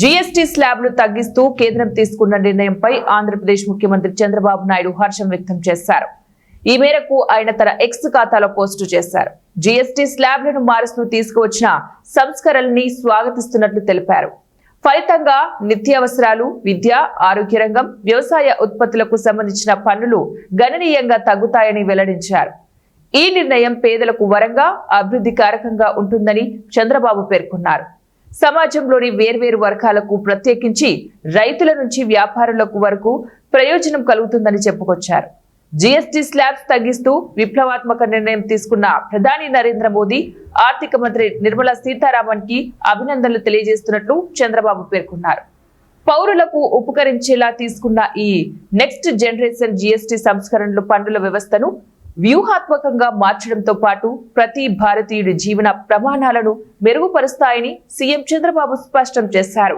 GST స్లాబ్లు తగ్గిస్తూ కేంద్రం తీసుకున్న నిర్ణయంపై ఆంధ్రప్రదేశ్ ముఖ్యమంత్రి చంద్రబాబు నాయుడు హర్షం వ్యక్తం చేశారు. ఈ మేరకు ఆయన తన ఎక్స్ ఖాతాలో పోస్టు చేశారు. జీఎస్టీ స్లాబ్లను మారుస్తూ తీసుకువచ్చిన సంస్కరణల్ని స్వాగతిస్తున్నట్లు తెలిపారు. ఫలితంగా నిత్యావసరాలు, విద్య, ఆరోగ్య రంగం, వ్యవసాయ ఉత్పత్తులకు సంబంధించిన పన్నులు గణనీయంగా తగ్గుతాయని వెల్లడించారు. ఈ నిర్ణయం పేదలకు వరంగా అభివృద్ధి కారకంగా ఉంటుందని చంద్రబాబు పేర్కొన్నారు. సమాజంలోని వేర్వేరు వర్గాలకు, ప్రత్యేకించి రైతుల నుంచి వ్యాపారులకు వరకు ప్రయోజనం కలుగుతుందని చెప్పుకొచ్చారు. జీఎస్టీ స్లాబ్స్ తగ్గిస్తూ విప్లవాత్మక నిర్ణయం తీసుకున్న ప్రధాని నరేంద్ర మోదీ, ఆర్థిక మంత్రి నిర్మలా సీతారామన్ కి అభినందనలు తెలియజేస్తున్నట్లు చంద్రబాబు పేర్కొన్నారు. పౌరులకు ఉపకరించేలా తీసుకున్న ఈ నెక్స్ట్ జనరేషన్ జీఎస్టీ సంస్కరణలు పన్నుల వ్యవస్థను వ్యూహాత్మకంగా మార్చడంతో పాటు ప్రతి భారతీయుడి జీవన ప్రమాణాలను మెరుగుపరుస్తాయని సీఎం చంద్రబాబు స్పష్టం చేశారు.